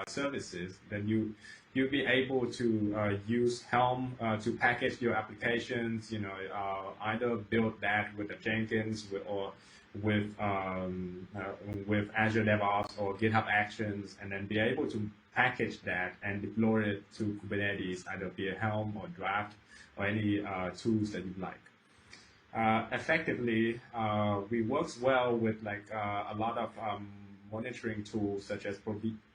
services, then you'll be able to use Helm to package your applications. Either build that with the Jenkins or with Azure DevOps or GitHub Actions, and then be able to package that and deploy it to Kubernetes, either via Helm or Draft or any tools that you like. Effectively, we works well with a lot of monitoring tools such as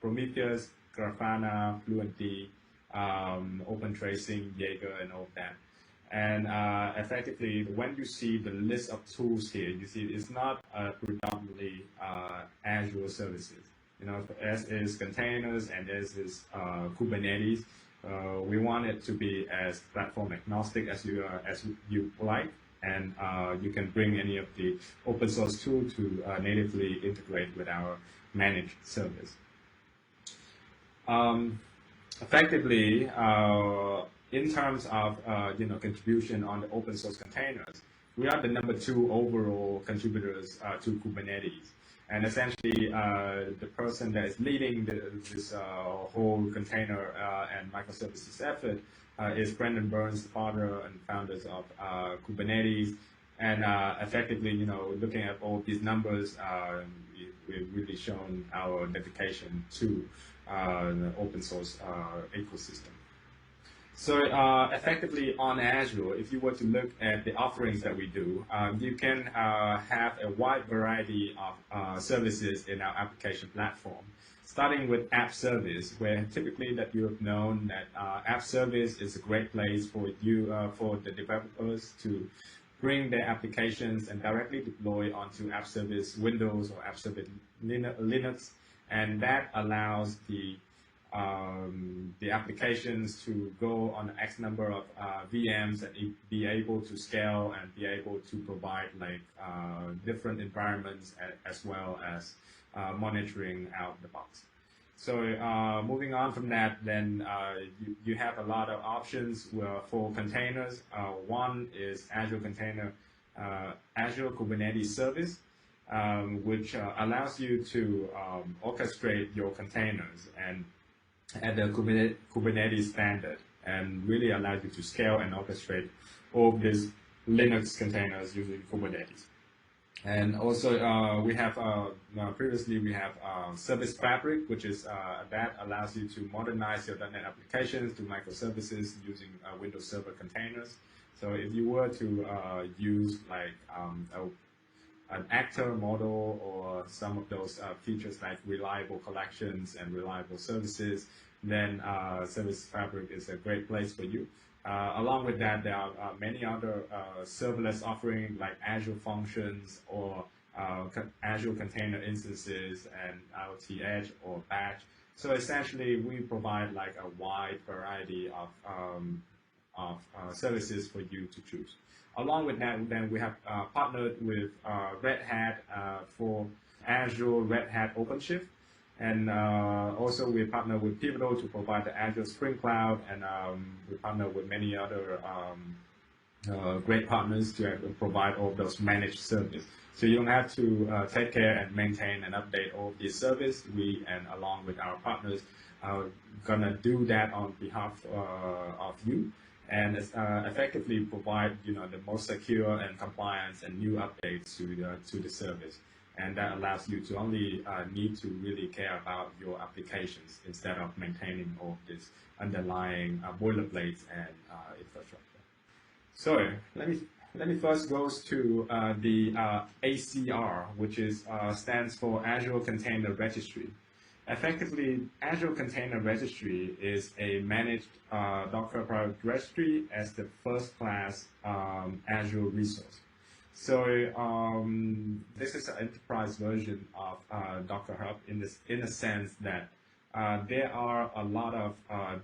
Prometheus, Grafana, Fluentd, Open Tracing, Jaeger, and all of that. And effectively, when you see the list of tools here, you see it's not predominantly Azure services. As is containers and as is Kubernetes, we want it to be as platform agnostic as you like, and you can bring any of the open source tool to natively integrate with our managed service. Effectively, in terms of contribution on the open source containers, we are the #2 overall contributors to Kubernetes. And essentially, the person that is leading this whole container and microservices effort is Brendan Burns, the father and founders of Kubernetes. And effectively, looking at all these numbers, we've really shown our dedication to the open source ecosystem. So effectively on Azure, if you were to look at the offerings that we do, you can have a wide variety of services in our application platform, starting with app service, where typically that you have known that app service is a great place for the developers to bring their applications and directly deploy onto app service Windows or app service Linux, and that allows the applications to go on X number of VMs and be able to scale and be able to provide different environments as well as monitoring out the box. So moving on from that, then you have a lot of options for containers. One is Azure Kubernetes Service, which allows you to orchestrate your containers and at the Kubernetes standard, and really allows you to scale and orchestrate all of these Linux containers using Kubernetes. And also we have previously we have Service Fabric, which is that allows you to modernize your .NET applications to microservices using Windows Server containers. So if you were to use an actor model or some of those features like reliable collections and reliable services, then Service Fabric is a great place for you. Along with that, there are many other serverless offerings like Azure Functions or Azure Container Instances and IoT Edge or Batch. So essentially, we provide a wide variety of services for you to choose. Along with that, then we have partnered with Red Hat for Azure Red Hat OpenShift, and also we partner with Pivotal to provide the Azure Spring Cloud, and we partner with many other great partners to provide all of those managed services. So you don't have to take care and maintain and update all of these services. We, and along with our partners, are gonna do that on behalf of you, and effectively provide the most secure and compliance and new updates to the service. And that allows you to only need to really care about your applications instead of maintaining all of this underlying boilerplates and infrastructure. So let me first go to the ACR, which stands for Azure Container Registry. Effectively, Azure Container Registry is a managed Docker Private Registry as the first-class Azure resource. So this is an enterprise version of Docker Hub in the sense that there are a lot of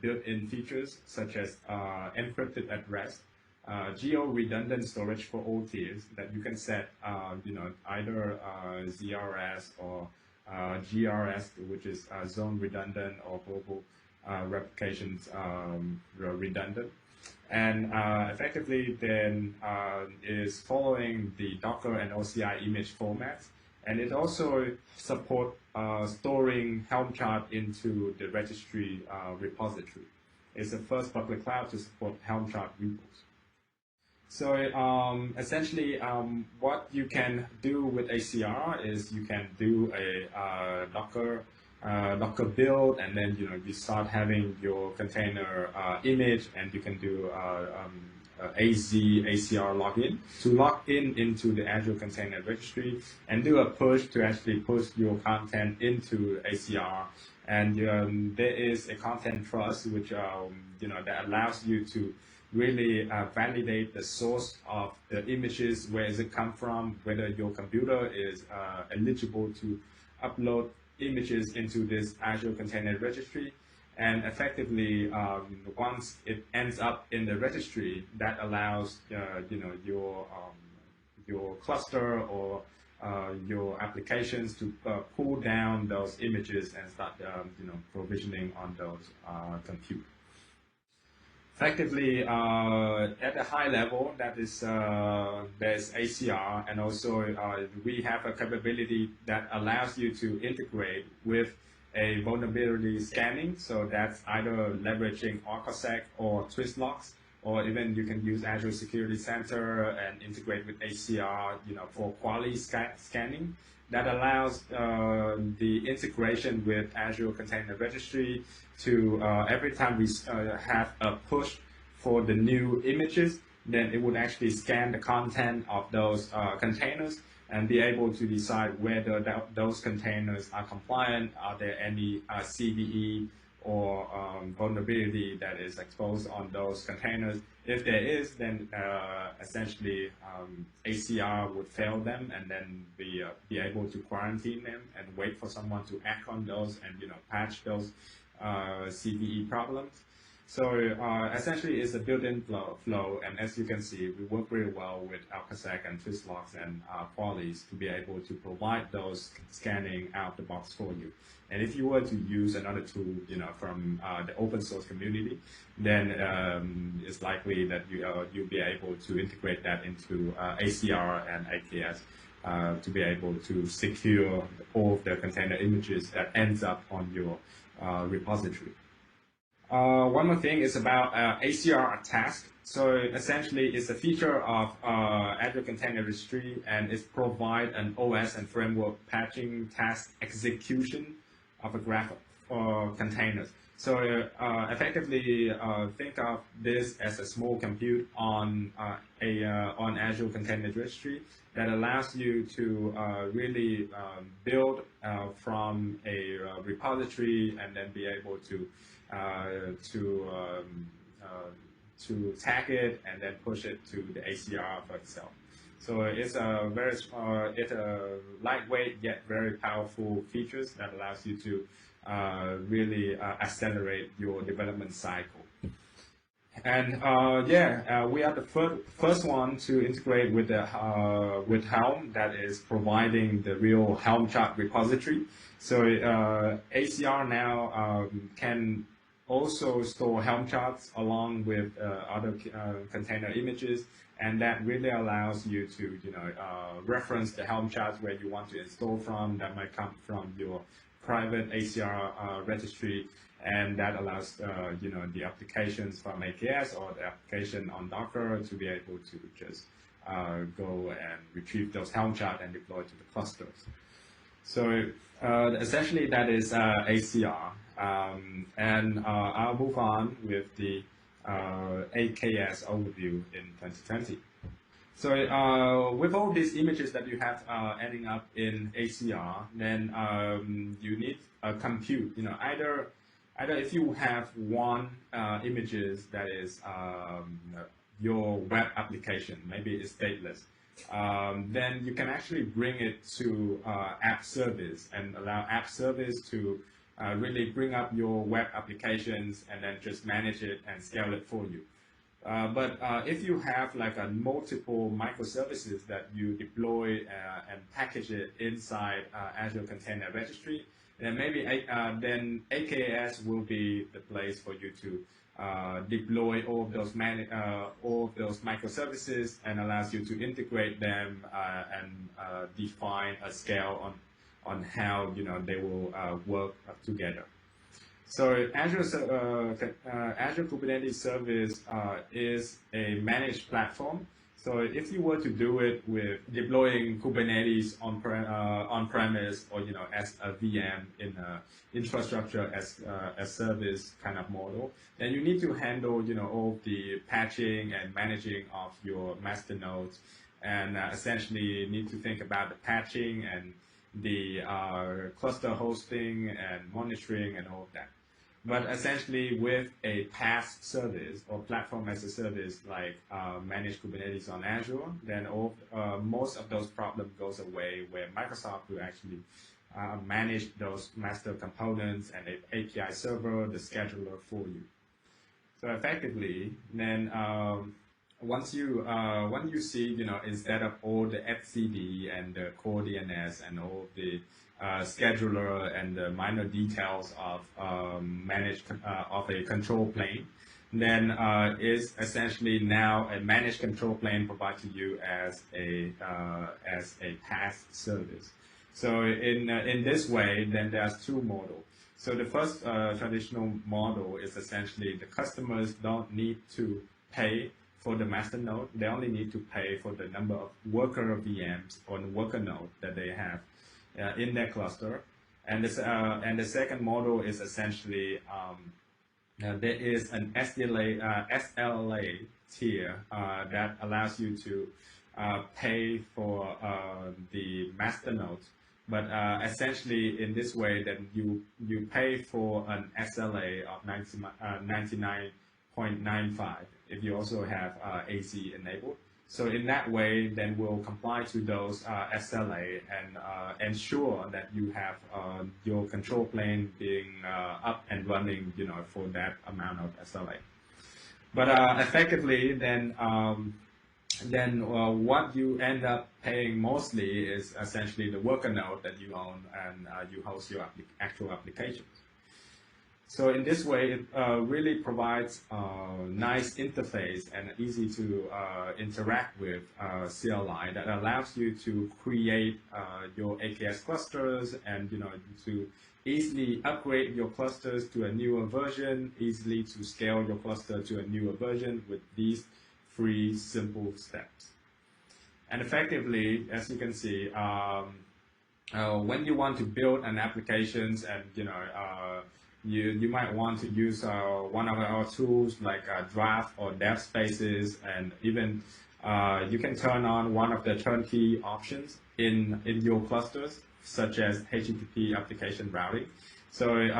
built-in features such as encrypted at rest, geo-redundant storage for all tiers that you can set, either ZRS or GRS, which is zone redundant, or global replications redundant. And effectively then is following the Docker and OCI image formats, And it also supports storing Helm chart into the registry repository. It's the first public cloud to support Helm chart repos. So essentially, what you can do with ACR is you can do a Docker build, and then you start having your container image, and you can do ACR login to log in into the Azure Container Registry and do a push to actually push your content into ACR. And there is a content trust which that allows you to really validate the source of the images, where does it come from, whether your computer is eligible to upload images into this Azure Container Registry. And effectively, once it ends up in the registry, that allows your cluster or your applications to pull down those images and start provisioning on those compute. Effectively, at a high level, that is there's ACR, and also we have a capability that allows you to integrate with a vulnerability scanning. So that's either leveraging OrcaSec or Twistlocks, or even you can use Azure Security Center and integrate with ACR, for quality scanning. That allows the integration with Azure Container Registry to every time we have a push for the new images, then it would actually scan the content of those containers and be able to decide whether those containers are compliant. Are there any CVE or vulnerability that is exposed on those containers? If there is, then essentially ACR would fail them, and then be able to quarantine them and wait for someone to act on those and patch those CVE problems. So essentially, it's a built-in flow, and as you can see, we work very well with OrcaSec and Twistlocks and Qualys to be able to provide those scanning out the box for you. And if you were to use another tool, from the open source community, then it's likely that you'll be able to integrate that into ACR and AKS to be able to secure all of the container images that ends up on your repository. One more thing is about ACR task. So essentially, it's a feature of Azure Container Registry, and it provides an OS and framework patching task execution of a graph of containers. So effectively, think of this as a small compute on on Azure Container Registry that allows you to really build from a repository and then be able to tag it and then push it to the ACR for itself. So it's a very lightweight yet very powerful features that allows you to really accelerate your development cycle. And we are the first one to integrate with the with Helm, that is providing the real Helm chart repository. So ACR now can also store Helm charts along with other container images, and that really allows you to reference the Helm charts where you want to install from. That might come from your private ACR registry, and that allows the applications from AKS or the application on Docker to be able to just go and retrieve those Helm charts and deploy to the clusters. So essentially that is ACR, and I'll move on with the AKS overview in 2020. So with all these images that you have ending up in ACR, then you need a compute. Either if you have one images that is your web application, maybe it's stateless, then you can actually bring it to app service and allow app service to really bring up your web applications and then just manage it and scale it for you. But if you have like a multiple microservices that you deploy and package it inside Azure Container Registry, then maybe then AKS will be the place for you to deploy all of those microservices, and allows you to integrate them and define a scale on how they will work together. So Azure Kubernetes Service is a managed platform. So if you were to do it with deploying Kubernetes on premise, or as a VM in a infrastructure as a service kind of model, then you need to handle all the patching and managing of your master nodes, and essentially need to think about the patching and the cluster hosting and monitoring and all of that. But essentially, with a PaaS service or platform as a service like managed Kubernetes on Azure, then most of those problems goes away, where Microsoft will actually manage those master components and the API server, the scheduler for you. So effectively, then once you see, instead of all the etcd and the core DNS and all the scheduler and the minor details of of a control plane, then is essentially now a managed control plane provided to you as a PaaS service. So in this way, then there's two models. So the first traditional model is essentially the customers don't need to pay for the master node. They only need to pay for the number of worker VMs or the worker node that they have in their cluster. And the second model is essentially there is an SLA tier that allows you to pay for the master nodes. But essentially, in this way, then you pay for an SLA of 99.95 if you also have AC enabled. So in that way, then we'll comply to those SLA and ensure that you have your control plane being up and running, for that amount of SLA. But effectively, then what you end up paying mostly is essentially the worker node that you own, and you host your actual applications. So in this way, it really provides a nice interface and easy to interact with CLI that allows you to create your AKS clusters, and to easily upgrade your clusters to a newer version, easily to scale your cluster to a newer version with these 3 simple steps. And effectively, as you can see, when you want to build an applications, and you might want to use one of our tools like Draft or Dev Spaces, and even you can turn on one of the turnkey options in your clusters, such as HTTP application routing. So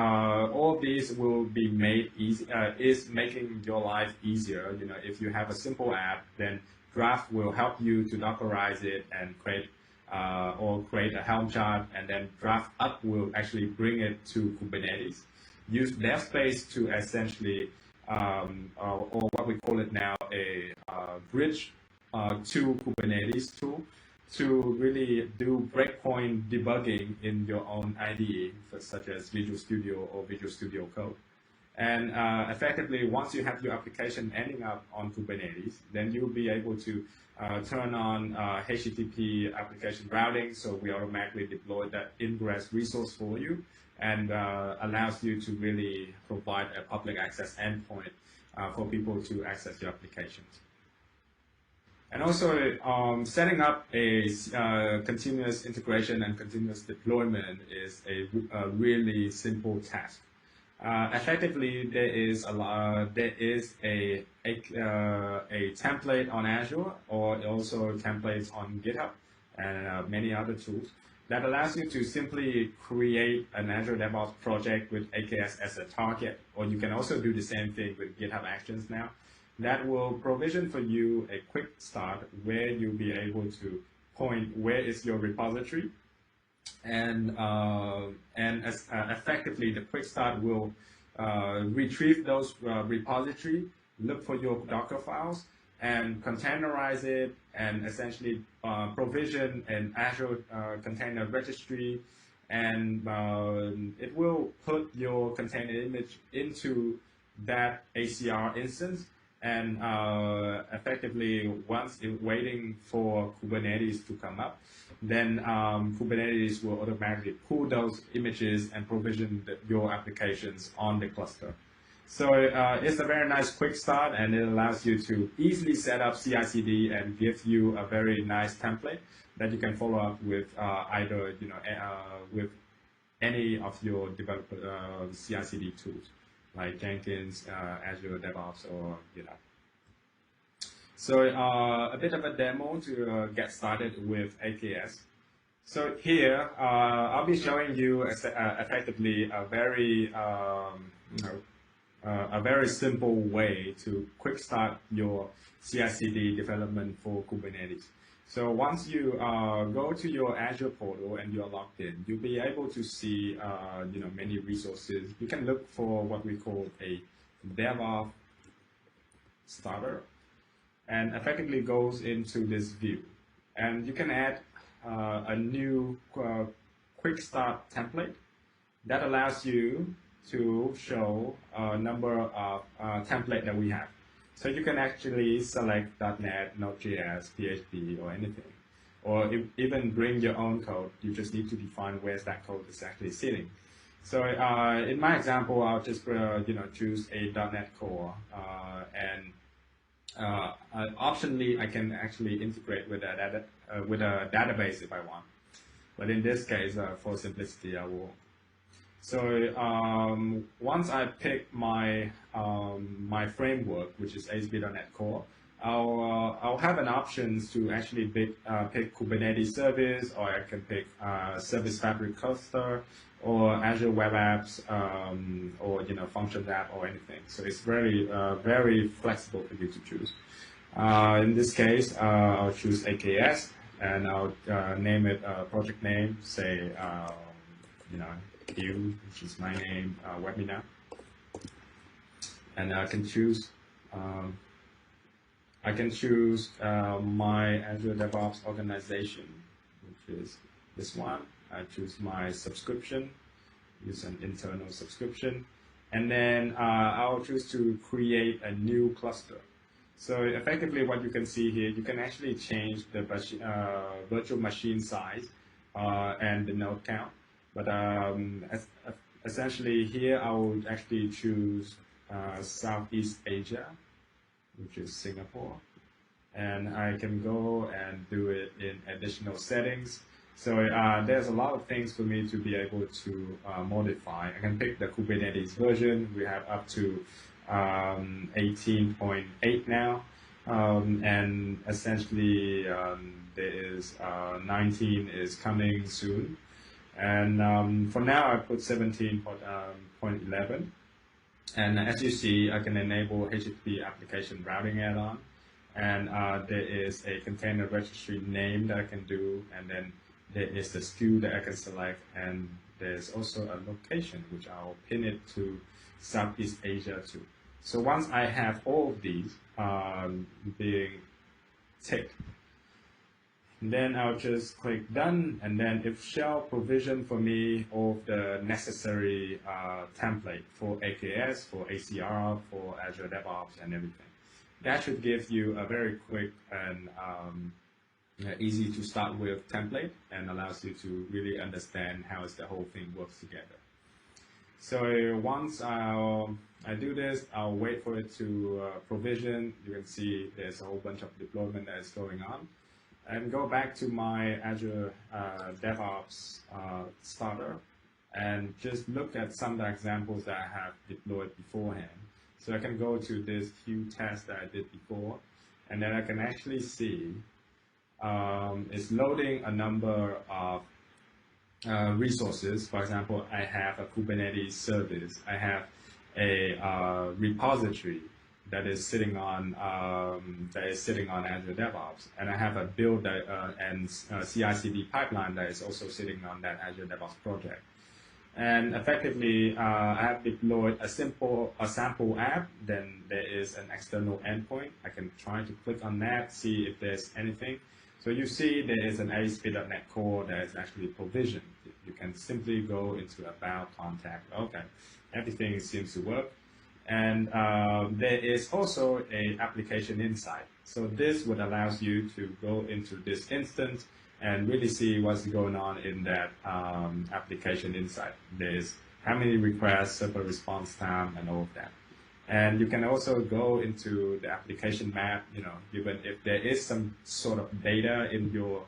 all these will be made easy, is making your life easier. If you have a simple app, then Draft will help you to Dockerize it and create a Helm chart, and then Draft up will actually bring it to Kubernetes. Use DevSpace to essentially, or what we call it now, a bridge to Kubernetes tool to really do breakpoint debugging in your own IDE, such as Visual Studio or Visual Studio Code. And effectively, once you have your application ending up on Kubernetes, then you'll be able to turn on HTTP application routing, so we automatically deploy that ingress resource for you, and allows you to really provide a public access endpoint for people to access your applications. And also, setting up a continuous integration and continuous deployment is a really simple task. Effectively, there is a template on Azure, or also templates on GitHub and many other tools that allows you to simply create an Azure DevOps project with AKS as a target, or you can also do the same thing with GitHub Actions now. That will provision for you a quick start where you'll be able to point where is your repository, and effectively the quick start will retrieve those repository, look for your Docker files, and containerize it, and essentially provision an Azure container registry, and it will put your container image into that ACR instance, and effectively once it's waiting for Kubernetes to come up, then Kubernetes will automatically pull those images and provision your applications on the cluster. So it's a very nice quick start, and it allows you to easily set up CI/CD and gives you a very nice template that you can follow up with either with any of your developer CI/CD tools like Jenkins, Azure DevOps, or GitHub. So a bit of a demo to get started with AKS. So here I'll be showing you effectively a very a very simple way to quick start your CI/CD development for Kubernetes. So once you go to your Azure portal and you're logged in, you'll be able to see many resources. You can look for what we call a DevOps starter, and effectively goes into this view. And you can add a new quick start template that allows you to show a number of templates that we have. So you can actually select .NET, Node.js, PHP, or anything. Or even bring your own code. You just need to define where that code is actually sitting. So in my example, I'll just choose a .NET Core, and optionally I can actually integrate with a database if I want. But in this case, for simplicity, I will. So once I pick my my framework, which is ASP.NET Core, I'll have an option to actually pick Kubernetes Service, or I can pick Service Fabric Cluster, or Azure Web Apps, or Function App, or anything. So it's very very flexible for you to choose. In this case, I'll choose AKS, and I'll name it project name, say Q, which is my name, webinar, and I can choose my Azure DevOps organization, which is this one. I choose my subscription, use an internal subscription, and then I'll choose to create a new cluster. So effectively what you can see here, you can actually change the virtual machine size and the node count. But essentially here I would actually choose Southeast Asia, which is Singapore. And I can go and do it in additional settings. So there's a lot of things for me to be able to modify. I can pick the Kubernetes version. We have up to 18.8 now. And essentially there is 19 is coming soon. And for now, I put 17.11. And as you see, I can enable HTTP application routing add-on. And there is a container registry name that I can do. And then there is the SKU that I can select. And there's also a location, which I'll pin it to Southeast Asia too. So once I have all of these being ticked, then I'll just click done, and then it shall provision for me all of the necessary template for AKS, for ACR, for Azure DevOps, and everything. That should give you a very quick and easy to start with template, and allows you to really understand how the whole thing works together. So once I do this, I'll wait for it to provision. You can see there's a whole bunch of deployment that is going on. And go back to my Azure DevOps starter and just look at some of the examples that I have deployed beforehand. So I can go to this Q test that I did before, and then I can actually see it's loading a number of resources. For example, I have a Kubernetes service. I have a repository that is sitting on Azure DevOps, and I have a build and CI/CD pipeline that is also sitting on that Azure DevOps project. And effectively, I have deployed a sample app. Then there is an external endpoint. I can try to click on that, see if there's anything. So you see there is an ASP.NET Core that is actually provisioned. You can simply go into About, Contact. Okay, everything seems to work. And there is also a application insight. So this would allows you to go into this instance and really see what's going on in that application insight. There's how many requests, server response time, and all of that. And you can also go into the application map, given if there is some sort of data in your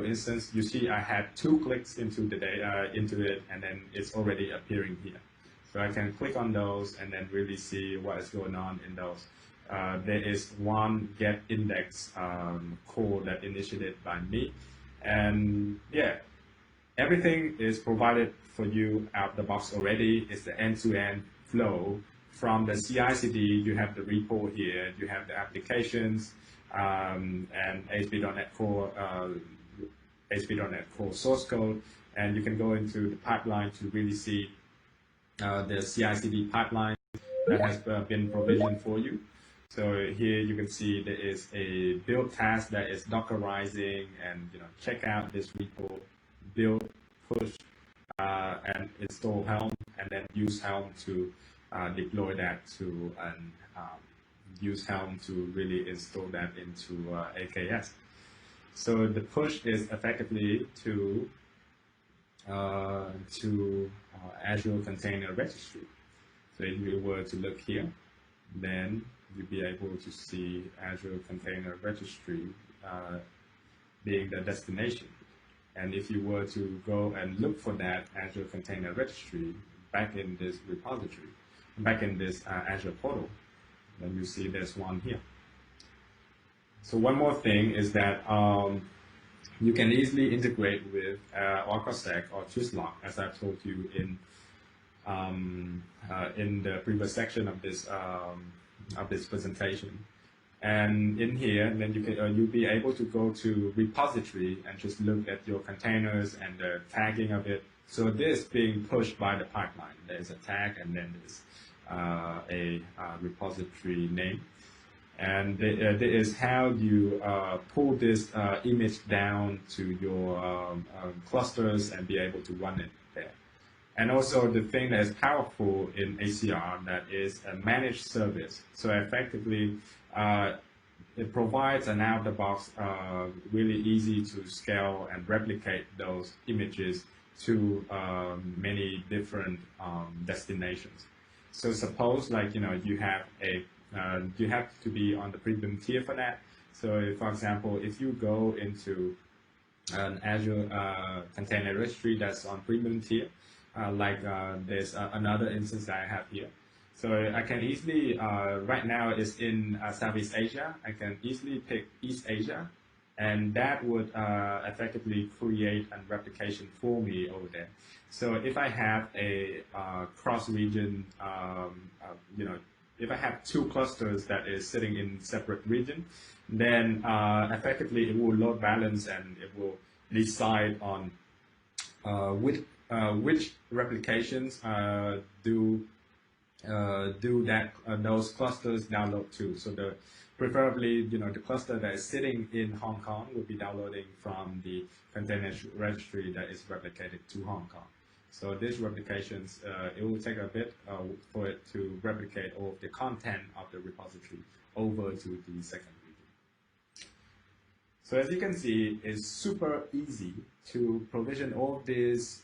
instance. You see I had 2 clicks into the data, into it, and then it's already appearing here. So I can click on those and then really see what is going on in those. There is one get index call that initiated by me. And yeah, everything is provided for you out the box already. It's the end-to-end flow. From the CI/CD, you have the repo here, you have the applications, and ASP.NET Core source code, and you can go into the pipeline to really see the CI/CD pipeline that has been provisioned for you. So here you can see there is a build task that is Dockerizing, and check out this repo, build, push, and install Helm, and then use Helm to deploy that to and use Helm to really install that into AKS. So the push is effectively to Azure Container Registry. So if you were to look here, then you'll be able to see Azure Container Registry being the destination. And if you were to go and look for that Azure Container Registry back in this repository, back in this Azure portal, then you see there's one here. So one more thing is that you can easily integrate with OrcaSec or Twizzlers, as I told you in the previous section of this presentation. And in here, then you'll be able to go to repository and just look at your containers and the tagging of it. So this being pushed by the pipeline. There's a tag, and then there's a repository name. And there is how you pull this image down to your clusters and be able to run it there. And also the thing that is powerful in ACR, that is a managed service. So effectively, it provides an out-of-the-box, really easy to scale and replicate those images to many different destinations. So suppose you have you have to be on the premium tier for that. So for example, if you go into an Azure Container Registry that's on premium tier, there's another instance that I have here. So I can easily, right now it's in Southeast Asia, I can easily pick East Asia, and that would effectively create a replication for me over there. So if I have a cross-region, if I have 2 clusters that is sitting in separate region, then effectively it will load balance and it will decide on which replications do that those clusters download to. So preferably the cluster that is sitting in Hong Kong will be downloading from the container registry that is replicated to Hong Kong. So these replications, it will take a bit for it to replicate all of the content of the repository over to the second region. So as you can see, it's super easy to provision all these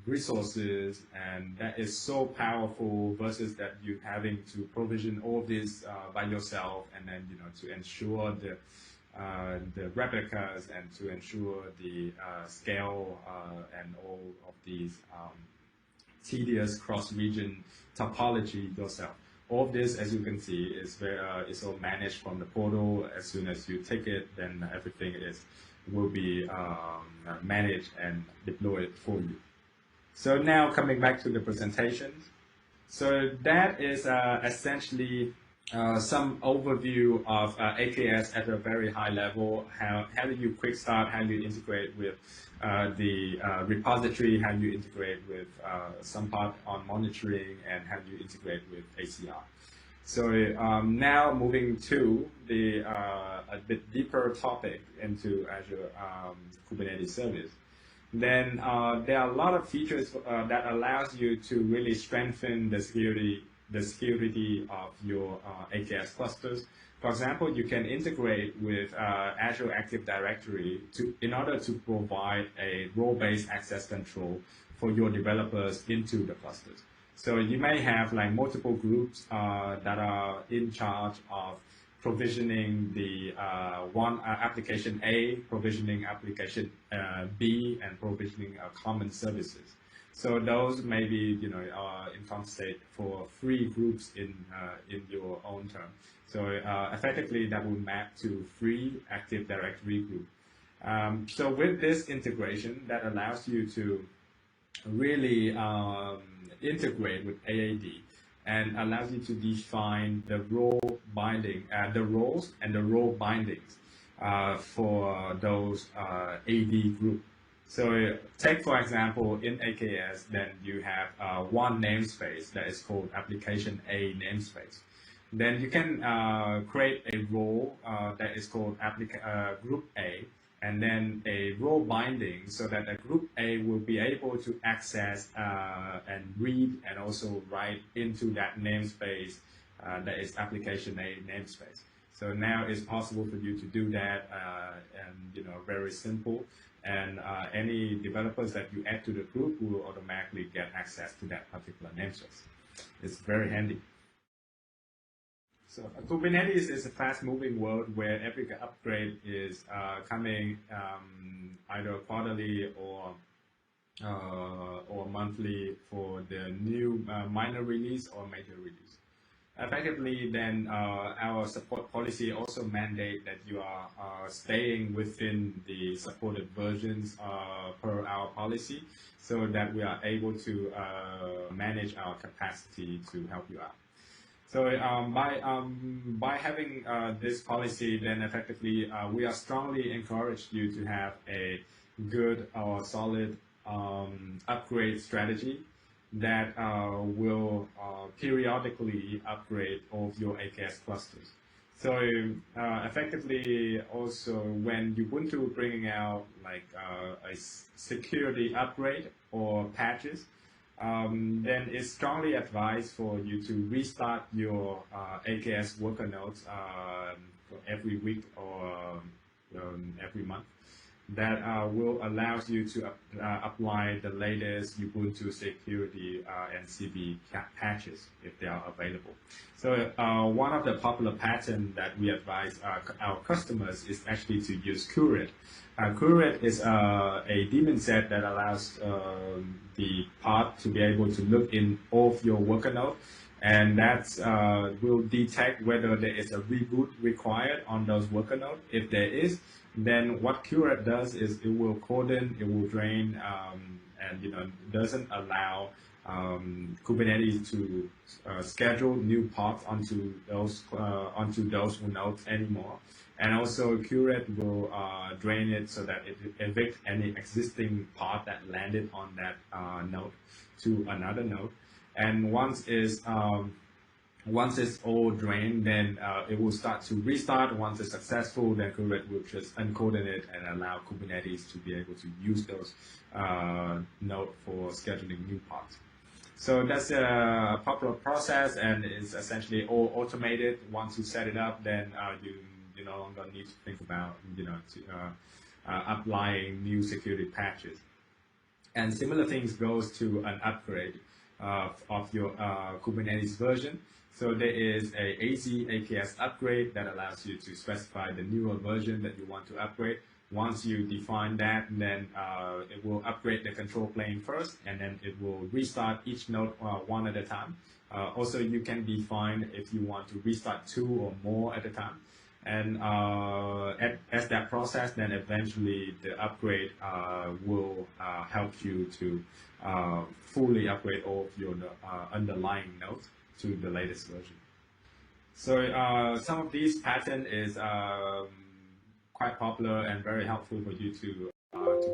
resources, and that is so powerful versus that you having to provision all of this by yourself, and then to ensure the replicas and to ensure the scale and all of these tedious cross-region topology yourself. All of this, as you can see, is all managed from the portal. As soon as you take it, then everything will be managed and deployed for you. So now coming back to the presentation. So that is essentially some overview of AKS at a very high level. How do you quick start, how you integrate with the repository, how you integrate with some part on monitoring, and how you integrate with ACR. So now moving to the a bit deeper topic into Azure Kubernetes service. then there are a lot of features that allows you to really strengthen the security of your AKS clusters. For example, you can integrate with Azure Active Directory in order to provide a role-based access control for your developers into the clusters. So you may have like multiple groups that are in charge of provisioning the one application A, provisioning application B, and provisioning common services. So those may be, encompassed for 3 groups in your own term. So effectively, that will map to 3 Active Directory groups. So with this integration, that allows you to really integrate with AAD and allows you to define the role binding, the roles and the role bindings for those AD group. So take, for example, in AKS, then you have one namespace that is called application A namespace. Then you can create a role that is called group A, and then a role binding so that a group A will be able to access and read and also write into that namespace that is application A namespace. So now it's possible for you to do that and very simple. And any developers that you add to the group will automatically get access to that particular namespace. It's very handy. So Kubernetes is a fast-moving world where every upgrade is coming either quarterly or monthly for the new minor release or major release. Effectively, then our support policy also mandate that you are staying within the supported versions per our policy, so that we are able to manage our capacity to help you out. So by having this policy, then effectively we are strongly encouraged you to have a good or solid upgrade strategy that will periodically upgrade all of your AKS clusters. So effectively, also when Ubuntu bringing out like a security upgrade or patches, then it's strongly advised for you to restart your AKS worker nodes every week or every month. That will allow you to apply the latest Ubuntu security and CB patches if they are available. So one of the popular patterns that we advise our customers is actually to use Curate. Curate is a daemon set that allows the pod to be able to look in all of your worker node, and that will detect whether there is a reboot required on those worker nodes. If there is, then what Curate does is it will cordon, it will drain, and doesn't allow Kubernetes to schedule new pods onto those nodes anymore. And also Curate will drain it so that it evicts any existing pod that landed on that node to another node. And once it's all drained, then it will start to restart. Once it's successful, then Curate will just uncodon it and allow Kubernetes to be able to use those nodes for scheduling new pods. So that's a popular process, and it's essentially all automated. Once you set it up, then you no longer need to think about applying new security patches. And similar things goes to an upgrade of your Kubernetes version. So there is a AZ AKS upgrade that allows you to specify the newer version that you want to upgrade. Once you define that, then it will upgrade the control plane first, and then it will restart each node one at a time. Also, you can define if you want to restart 2 or more at a time. And as that process, then eventually the upgrade will help you to fully upgrade all of your underlying nodes to the latest version. So some of these patterns is quite popular and very helpful for you to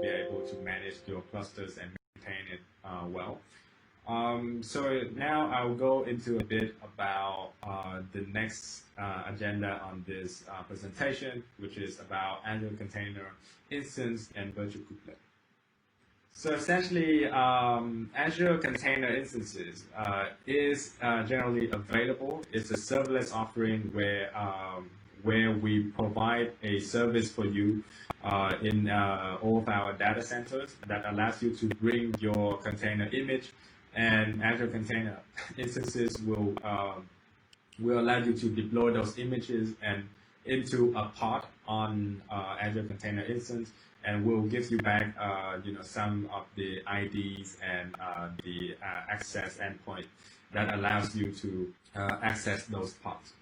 be able to manage your clusters and maintain it well. So now I'll go into a bit about the next agenda on this presentation, which is about Azure Container Instance and Virtual Kubelet. So essentially, Azure Container Instances is generally available. It's a serverless offering where we provide a service for you in all of our data centers that allows you to bring your container image, and Azure Container Instances will allow you to deploy those images and into a pod on Azure Container Instance, and will give you back, some of the IDs and the access endpoint that allows you to access those pods.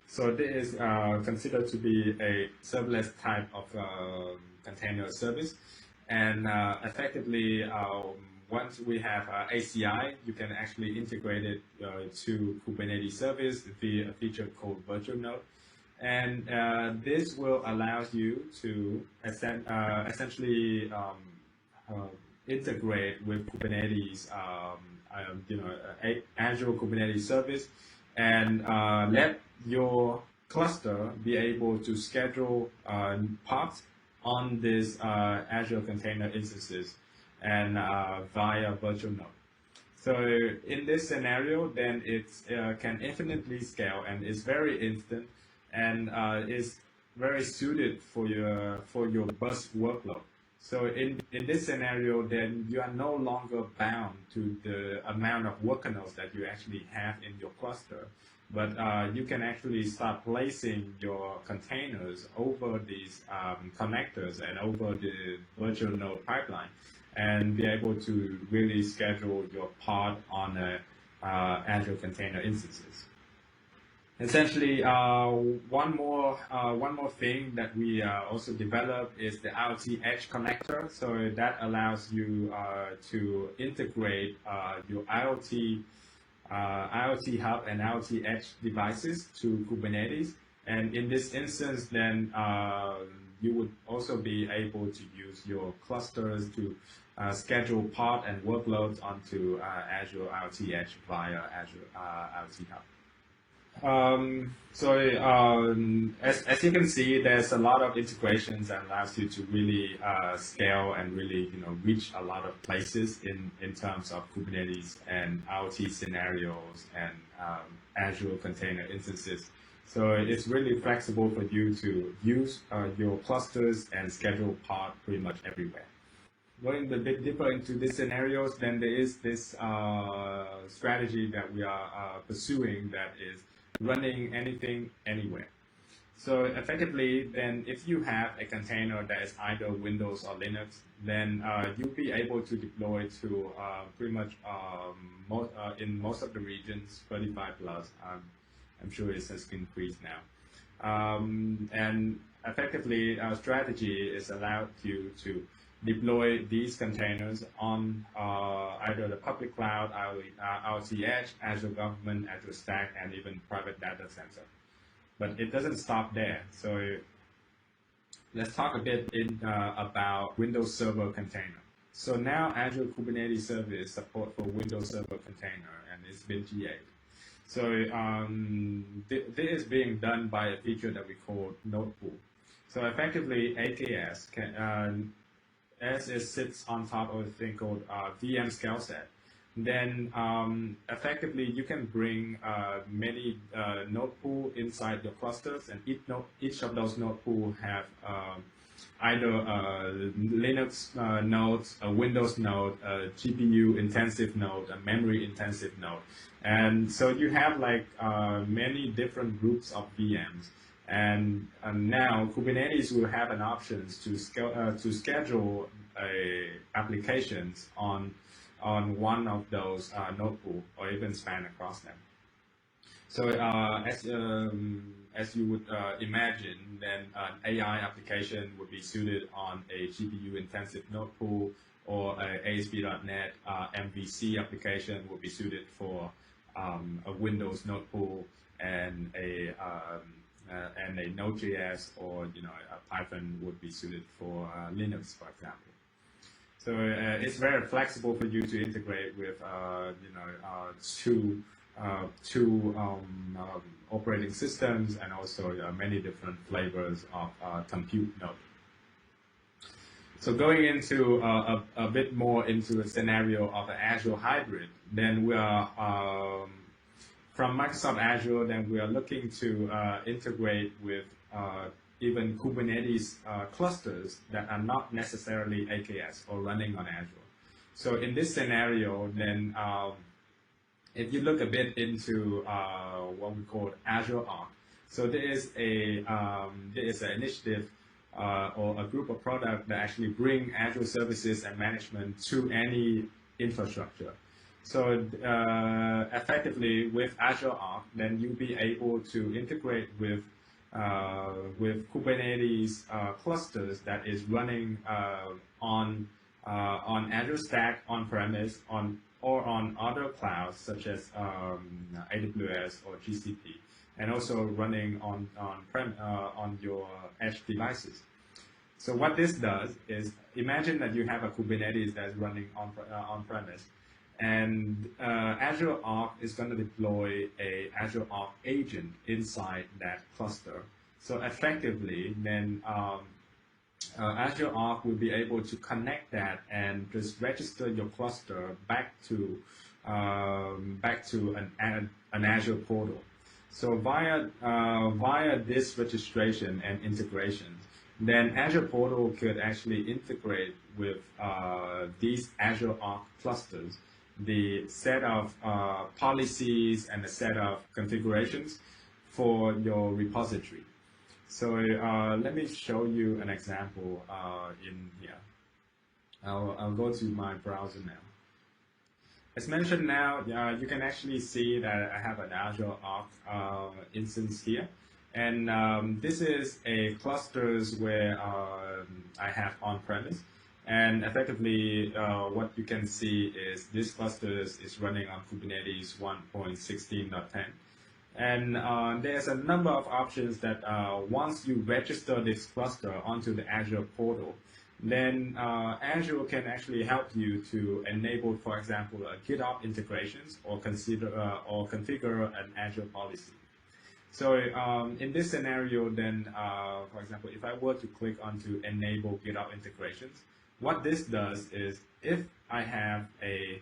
So this is considered to be a serverless type of container service, and effectively, once we have ACI, you can actually integrate it to Kubernetes service via a feature called Virtual Node. And this will allow you to essentially integrate with Kubernetes, Azure Kubernetes service, and let your cluster be able to schedule pods on this Azure Container Instances and via Virtual Node. So in this scenario, then it can infinitely scale, and it's very instant, and is very suited for your burst workload. So in this scenario, then you are no longer bound to the amount of worker nodes that you actually have in your cluster, but you can actually start placing your containers over these connectors and over the virtual node pipeline, and be able to really schedule your pod on Azure Container Instances. Essentially, one more thing that we also developed is the IoT Edge connector. So that allows you to integrate your IoT Hub and IoT Edge devices to Kubernetes. And in this instance, then you would also be able to use your clusters to schedule pod and workloads onto Azure IoT Edge via Azure IoT Hub. As you can see, there's a lot of integrations that allows you to really scale and really reach a lot of places in terms of Kubernetes and IoT scenarios and Azure Container Instances. So it's really flexible for you to use your clusters and schedule pod pretty much everywhere. Going a bit deeper into these scenarios, then there is this strategy that we are pursuing, that is running anything, anywhere. So effectively, then if you have a container that is either Windows or Linux, then you'll be able to deploy to pretty much in most of the regions, 35 plus. I'm sure it has increased now. And effectively, our strategy is allowed you to deploy these containers on either the public cloud, IoT Edge, Azure Government, Azure Stack, and even private data center. But it doesn't stop there. So let's talk a bit about Windows Server Container. So now Azure Kubernetes Service support for Windows Server Container, and it's been GA. So this is being done by a feature that we call Node Pool. So effectively, AKS can as it sits on top of a thing called VM scale set, then effectively you can bring many node pool inside your clusters, and each of those node pool have either Linux nodes, a Windows node, a GPU intensive node, a memory intensive node, and so you have like many different groups of VMs. And now Kubernetes will have an option to schedule applications on one of those node pool, or even span across them. So as you would imagine, then an AI application would be suited on a GPU intensive node pool, or a ASP.NET MVC application would be suited for a Windows node pool, and a Node.js or a Python would be suited for Linux, for example. So it's very flexible for you to integrate with two operating systems, and also many different flavors of compute node. So going into a bit more into a scenario of an Azure hybrid, then we are from Microsoft Azure, then we are looking to integrate with even Kubernetes clusters that are not necessarily AKS or running on Azure. So in this scenario, then if you look a bit into what we call Azure Arc, so there is an initiative or a group of products that actually bring Azure services and management to any infrastructure. So effectively, with Azure Arc, then you'll be able to integrate with Kubernetes clusters that is running on Azure Stack on-premise or on other clouds such as AWS or GCP, and also running on your edge devices. So what this does is, imagine that you have a Kubernetes that's running on-premise, and Azure Arc is going to deploy a Azure Arc agent inside that cluster. So effectively, then Azure Arc will be able to connect that and just register your cluster back to an Azure portal. So via this registration and integration, then Azure portal could actually integrate with these Azure Arc clusters, the set of policies and the set of configurations for your repository. So let me show you an example in here. I'll go to my browser now. As mentioned now, you can actually see that I have an Azure Arc instance here. And this is a clusters where I have on-premise. And effectively, what you can see is this cluster is running on Kubernetes 1.16.10. And there's a number of options that once you register this cluster onto the Azure portal, then Azure can actually help you to enable, for example, GitOps integrations or configure an Azure policy. So in this scenario, then, for example, if I were to click onto enable GitOps integrations, what this does is if I have a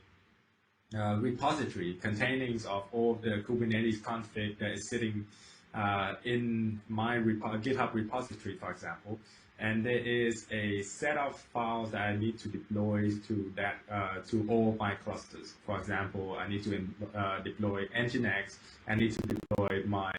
repository containing of all the Kubernetes config that is sitting in my GitHub repository, for example, and there is a set of files that I need to deploy to all my clusters. For example, I need to deploy Nginx, I need to deploy my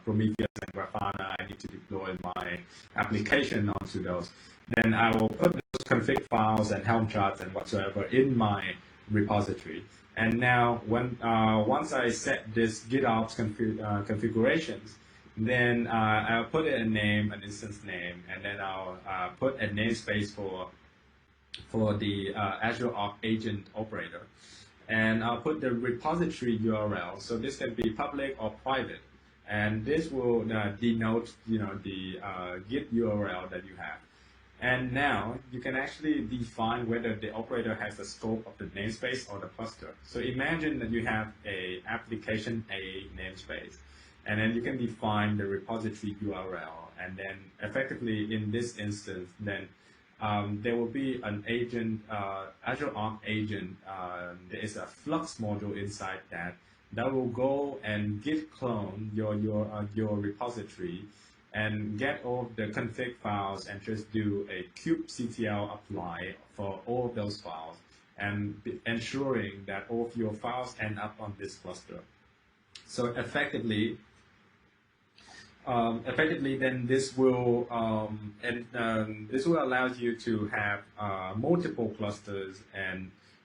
Prometheus and Grafana, I need to deploy my application onto those. Then I will put those config files and Helm charts and whatsoever in my repository. And now, once I set this GitOps configurations, then I'll put a name, an instance name, and then I'll put a namespace for the Azure Arc agent operator. And I'll put the repository URL. So this can be public or private. And this will denote, the Git URL that you have. And now you can actually define whether the operator has the scope of the namespace or the cluster. So imagine that you have a application A namespace, and then you can define the repository URL. And then effectively in this instance, then there will be an agent, Azure Arc agent. There is a Flux module inside that will go and git clone your repository and get all the config files and just do a kubectl apply for all of those files, and ensuring that all of your files end up on this cluster. So effectively, then this will this will allow you to have multiple clusters and